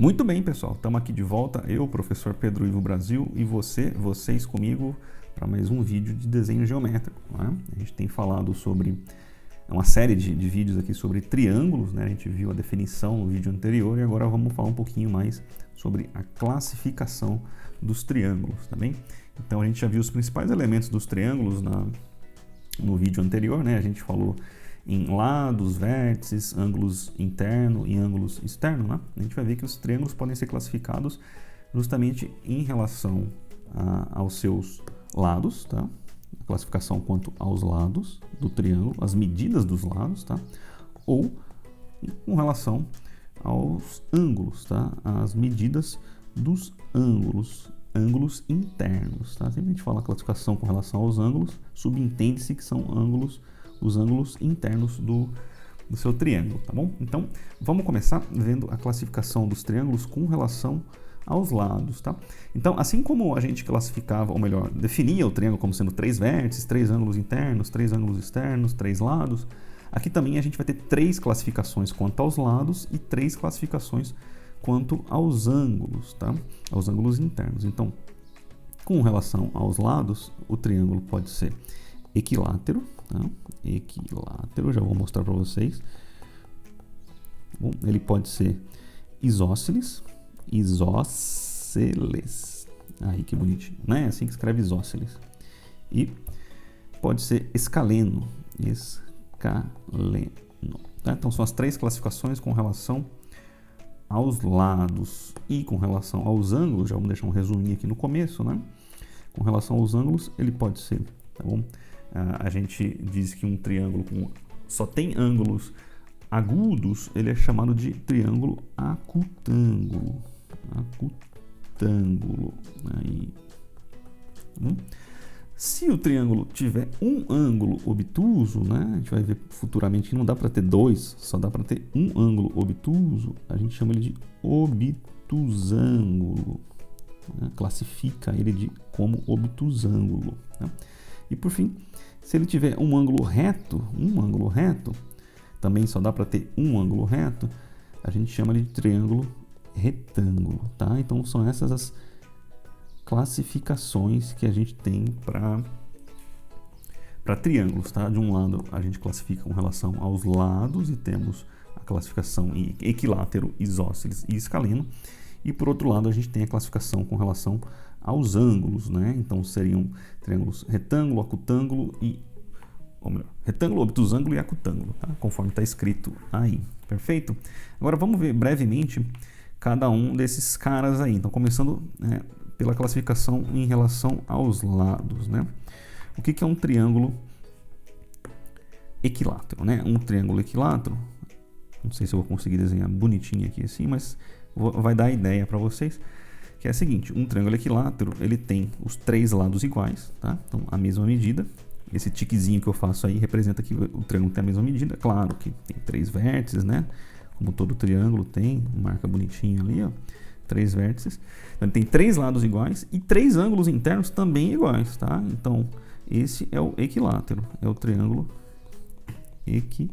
Muito bem, pessoal. Estamos aqui de volta. Eu, professor Pedro Ivo Brasil, e vocês comigo, para mais um vídeo de desenho geométrico. Né? A gente tem falado sobre uma série de vídeos aqui sobre triângulos, né? A gente viu a definição no vídeo anterior e agora vamos falar um pouquinho mais sobre a classificação dos triângulos, tá bem? Então a gente já viu os principais elementos dos triângulos no vídeo anterior, né? A gente falou em lados, vértices, ângulos interno e ângulos externo, né? A gente vai ver que os triângulos podem ser classificados justamente em relação aos seus lados, tá? A classificação quanto aos lados do triângulo, as medidas dos lados, tá? Ou com relação aos ângulos, tá? As medidas dos ângulos internos, tá? Sempre a gente fala classificação com relação aos ângulos, subentende-se que são os ângulos internos do seu triângulo, tá bom? Então, vamos começar vendo a classificação dos triângulos com relação aos lados, tá? Então, assim como a gente classificava, ou melhor, definia o triângulo como sendo 3 vértices, 3 ângulos internos, 3 ângulos externos, 3 lados, aqui também a gente vai ter 3 classificações quanto aos lados e 3 classificações quanto aos ângulos, tá? Aos ângulos internos. Então, com relação aos lados, o triângulo pode ser equilátero, tá? Equilátero, já vou mostrar para vocês. Bom, ele pode ser isósceles, aí que bonitinho, né? É assim que escreve isósceles. E pode ser escaleno, tá? Então são as 3 classificações com relação aos lados e com relação aos ângulos. Já vamos deixar um resuminho aqui no começo, né? Com relação aos ângulos, ele pode ser, tá bom? A gente diz que um triângulo só tem ângulos agudos, ele é chamado de triângulo acutângulo. Aí. Se o triângulo tiver um ângulo obtuso, né, a gente vai ver futuramente que não dá para ter 2, só dá para ter um ângulo obtuso, a gente chama ele de obtusângulo, né, classifica ele como obtusângulo, né? E por fim, se ele tiver um ângulo reto, também só dá para ter um ângulo reto, a gente chama ele de triângulo retângulo, tá? Então são essas as classificações que a gente tem para triângulos, tá? De um lado a gente classifica com relação aos lados e temos a classificação em equilátero, isósceles e escaleno. E por outro lado a gente tem a classificação com relação aos ângulos, né? Então seriam triângulos retângulo, acutângulo retângulo, obtusângulo e acutângulo, tá? Conforme está escrito aí, perfeito? Agora vamos ver brevemente cada um desses caras aí. Então começando pela classificação em relação aos lados, né? O que é um triângulo equilátero, né? Um triângulo equilátero, não sei se eu vou conseguir desenhar bonitinho aqui assim, mas vai dar a ideia para vocês, que é a seguinte: um triângulo equilátero, ele tem os 3 lados iguais, tá? Então a mesma medida. Esse tiquezinho que eu faço aí representa que o triângulo tem a mesma medida. Claro que tem 3 vértices, né? Como todo triângulo tem, marca bonitinho ali, ó, 3 vértices. Então ele tem 3 lados iguais e 3 ângulos internos também iguais, tá? Então esse é o equilátero, é o triângulo equilátero.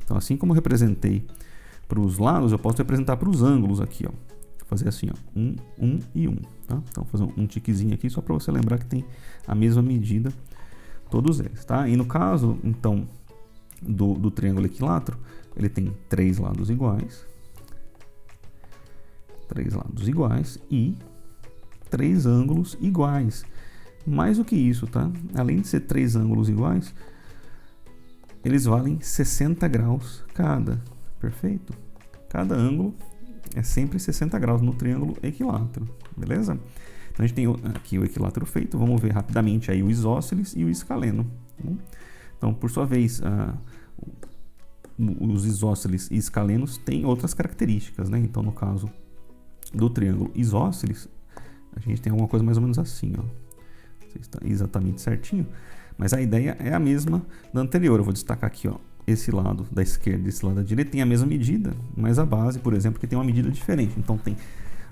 Então assim como eu representei para os lados, eu posso representar para os ângulos aqui, ó. Fazer assim, ó, 1 e 1, tá? Então fazer um tiquezinho aqui só para você lembrar que tem a mesma medida todos eles, tá? E no caso, então, do triângulo equilátero, ele tem 3 lados iguais, e 3 ângulos iguais. Mais do que isso, tá? Além de ser 3 ângulos iguais, eles valem 60 graus cada, perfeito? Cada ângulo é sempre 60 graus no triângulo equilátero, beleza? Então a gente tem aqui o equilátero feito, vamos ver rapidamente aí o isósceles e o escaleno, tá bom? Então, por sua vez, os isósceles e escalenos têm outras características, né? Então, no caso do triângulo isósceles, a gente tem alguma coisa mais ou menos assim, ó. Não sei se está exatamente certinho, mas a ideia é a mesma da anterior. Eu vou destacar aqui, ó, esse lado da esquerda e esse lado da direita tem a mesma medida, mas a base, por exemplo, que tem uma medida diferente. Então tem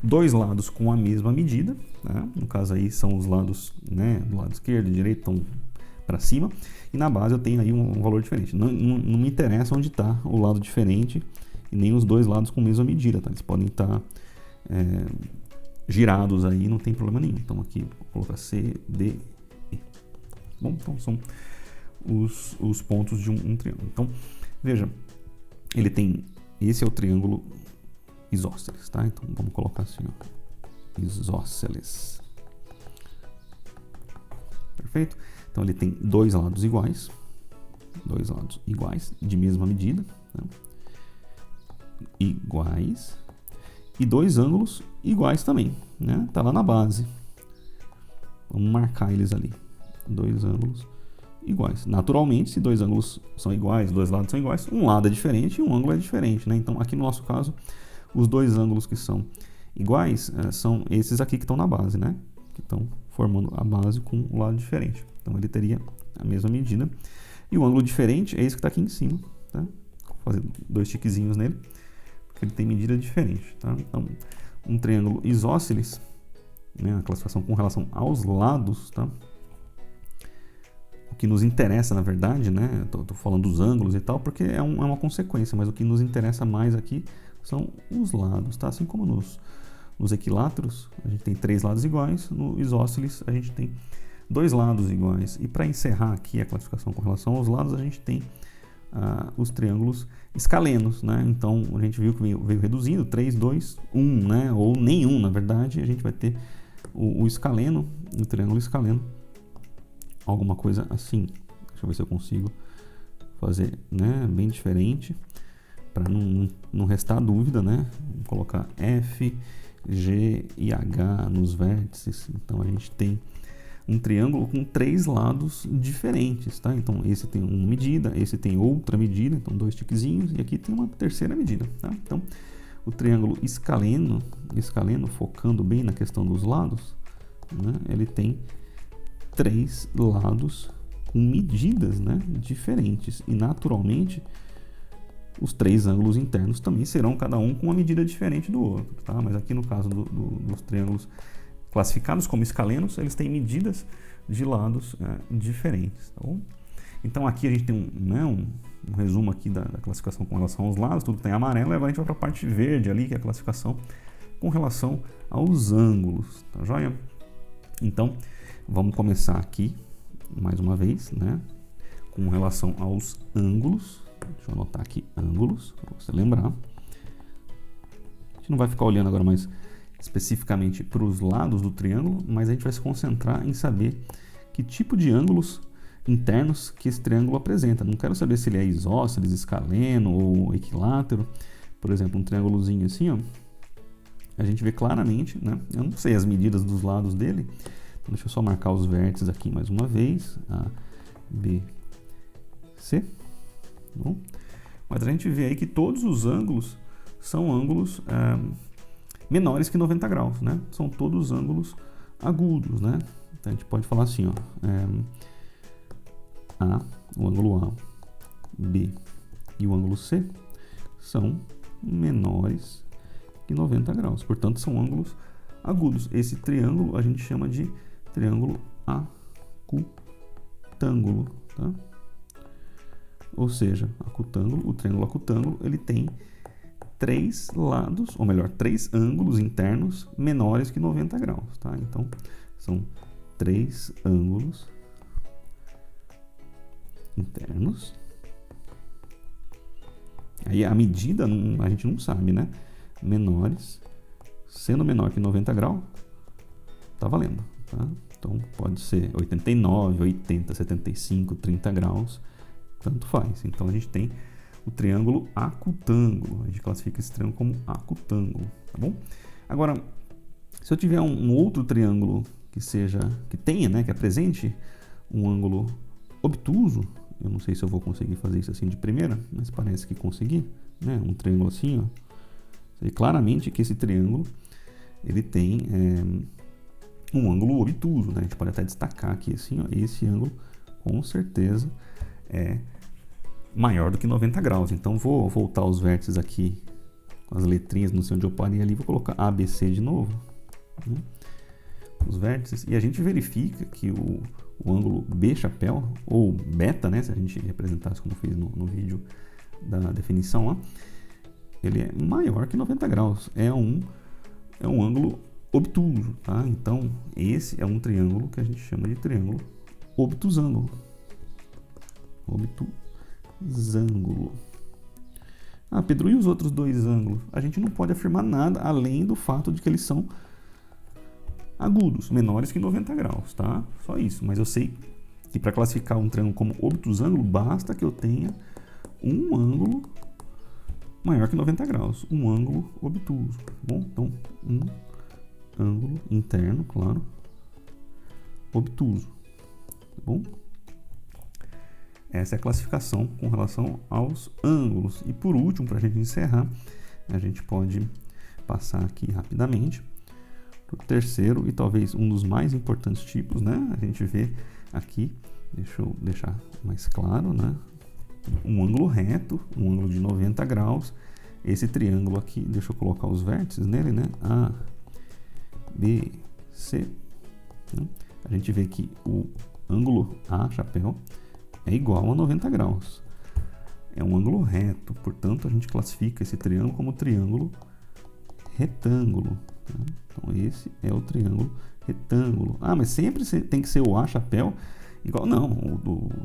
2 lados com a mesma medida, né? No caso aí são os lados, né, do lado esquerdo e direito estão para cima, e na base eu tenho aí um valor diferente. Não me interessa onde está o lado diferente, e nem os dois lados com a mesma medida, tá? Eles podem estar girados aí, não tem problema nenhum. Então aqui vou colocar C, D, E. Bom, então são os pontos de um triângulo. Então, veja, ele tem, esse é o triângulo isósceles, tá? Então vamos colocar assim, ó, isósceles. Perfeito? Então ele tem dois lados iguais, de mesma medida, né? Iguais, e dois ângulos iguais também, né? Tá lá na base. Vamos marcar eles ali. Dois ângulos iguais. Naturalmente, se dois ângulos são iguais, dois lados são iguais, um lado é diferente e um ângulo é diferente, né? Então, aqui no nosso caso, os dois ângulos que são iguais são esses aqui que estão na base, né? Que estão formando a base com um lado diferente. Então, ele teria a mesma medida. E o ângulo diferente é esse que está aqui em cima, tá? Vou fazer dois tiquezinhos nele, porque ele tem medida diferente, tá? Então, um triângulo isósceles, né? A classificação com relação aos lados, tá? O que nos interessa, na verdade, né? Tô falando dos ângulos e tal, porque é uma consequência, mas o que nos interessa mais aqui são os lados, tá? Assim como nos equiláteros, a gente tem três lados iguais, no isósceles a gente tem dois lados iguais. E para encerrar aqui a classificação com relação aos lados, a gente tem os triângulos escalenos, né? Então, a gente viu que veio reduzindo, 3, 2, 1, né? Ou nenhum, na verdade, a gente vai ter o escaleno, o triângulo escaleno, alguma coisa assim. Deixa eu ver se eu consigo fazer, né, bem diferente, para não restar dúvida, né? Vou colocar F, G e H nos vértices. Então, a gente tem um triângulo com três lados diferentes, tá? Então, esse tem uma medida, esse tem outra medida, então dois tiquezinhos, e aqui tem uma terceira medida, tá? Então, o triângulo escaleno, focando bem na questão dos lados, né? Ele tem três lados com medidas, né, diferentes, e naturalmente os três ângulos internos também serão cada um com uma medida diferente do outro, tá? Mas aqui no caso dos triângulos classificados como escalenos, eles têm medidas de lados diferentes, tá bom? Então aqui a gente tem um resumo aqui da classificação com relação aos lados, tudo tem amarelo, e agora a gente vai para a parte verde ali, que é a classificação com relação aos ângulos, tá joia? Então, vamos começar aqui, mais uma vez, né, com relação aos ângulos. Deixa eu anotar aqui, ângulos, para você lembrar. A gente não vai ficar olhando agora mais especificamente para os lados do triângulo, mas a gente vai se concentrar em saber que tipo de ângulos internos que esse triângulo apresenta. Não quero saber se ele é isósceles, escaleno ou equilátero. Por exemplo, um triângulozinho assim, ó, a gente vê claramente, né? Eu não sei as medidas dos lados dele, então deixa eu só marcar os vértices aqui mais uma vez, A, B, C. Bom, mas a gente vê aí que todos os ângulos são ângulos menores que 90 graus, né? São todos ângulos agudos, né? Então a gente pode falar assim, ó, o ângulo A, B e o ângulo C são menores que 90 graus, portanto são ângulos agudos. Esse triângulo a gente chama de triângulo acutângulo, tá? Ou seja, o triângulo acutângulo, ele tem três lados, ou melhor, três ângulos internos menores que 90 graus, tá? Então, são três ângulos internos. Aí a medida a gente não sabe, né? Menores, sendo menor que 90 graus, tá valendo, tá? Então, pode ser 89, 80, 75, 30 graus, tanto faz. Então, a gente tem o triângulo acutângulo. A gente classifica esse triângulo como acutângulo, tá bom? Agora, se eu tiver um outro triângulo que tenha, né, que apresente um ângulo obtuso, eu não sei se eu vou conseguir fazer isso assim de primeira, mas parece que consegui, né? Um triângulo assim, ó. E claramente que esse triângulo, ele tem um ângulo obtuso, né? A gente pode até destacar aqui assim, ó, esse ângulo com certeza é maior do que 90 graus. Então, vou voltar os vértices aqui com as letrinhas, não sei onde eu parei ali, vou colocar ABC de novo, né? Os vértices, e a gente verifica que o ângulo B chapéu, ou beta, né, se a gente representasse como fez no vídeo da definição lá, ele é maior que 90 graus. É um ângulo obtuso, tá? Então, esse é um triângulo que a gente chama de triângulo obtusângulo. Obtusângulo. Ah, Pedro, e os outros dois ângulos? A gente não pode afirmar nada além do fato de que eles são agudos, menores que 90 graus, tá? Só isso. Mas eu sei que para classificar um triângulo como obtusângulo, basta que eu tenha um ângulo maior que 90 graus. Um ângulo obtuso, tá bom? Então, um ângulo interno, claro, obtuso, tá bom? Essa é a classificação com relação aos ângulos. E por último, para a gente encerrar, a gente pode passar aqui rapidamente para o terceiro e talvez um dos mais importantes tipos, né? A gente vê aqui, deixa eu deixar mais claro, né? Um ângulo reto, um ângulo de 90 graus. Esse triângulo aqui, deixa eu colocar os vértices nele, né? A, B, C. Né? A gente vê que o ângulo A, chapéu, é igual a 90 graus. É um ângulo reto, portanto, a gente classifica esse triângulo como triângulo retângulo. Tá? Então, esse é o triângulo retângulo. Ah, mas sempre tem que ser o A, chapéu, igual. Não,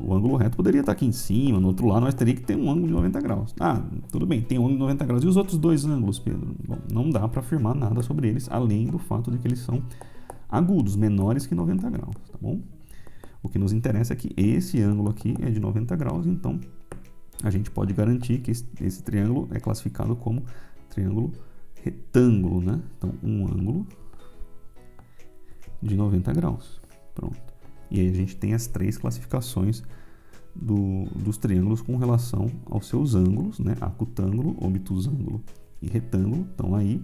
o ângulo reto poderia estar aqui em cima, no outro lado, nós teríamos que ter um ângulo de 90 graus. Ah, tudo bem, tem um ângulo de 90 graus. E os outros dois ângulos, Pedro? Bom, não dá para afirmar nada sobre eles, além do fato de que eles são agudos, menores que 90 graus, tá bom? O que nos interessa é que esse ângulo aqui é de 90 graus, então a gente pode garantir que esse triângulo é classificado como triângulo retângulo, né? Então, um ângulo de 90 graus. Pronto. E aí a gente tem as três classificações dos triângulos com relação aos seus ângulos, né? Acutângulo, obtusângulo e retângulo estão aí.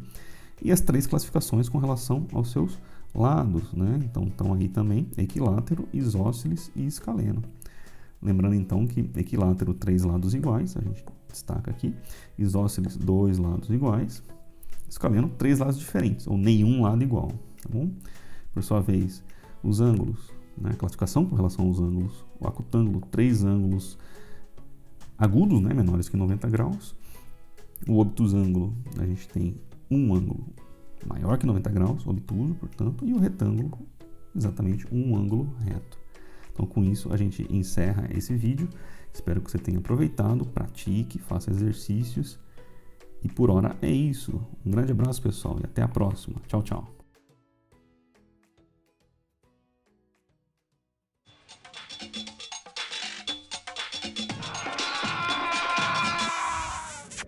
E as três classificações com relação aos seus lados, né? Então estão aí também equilátero, isósceles e escaleno. Lembrando então que equilátero, 3 lados iguais, a gente destaca aqui. Isósceles, 2 lados iguais. Escaleno, 3 lados diferentes, ou nenhum lado igual, tá bom? Por sua vez, os ângulos, né? Classificação com relação aos ângulos. O acutângulo, 3 ângulos agudos, né? Menores que 90 graus. O obtusângulo, a gente tem um ângulo maior que 90 graus, obtuso, portanto, e o retângulo, exatamente um ângulo reto. Então, com isso, a gente encerra esse vídeo. Espero que você tenha aproveitado, pratique, faça exercícios. E por hora é isso. Um grande abraço, pessoal, e até a próxima. Tchau, tchau.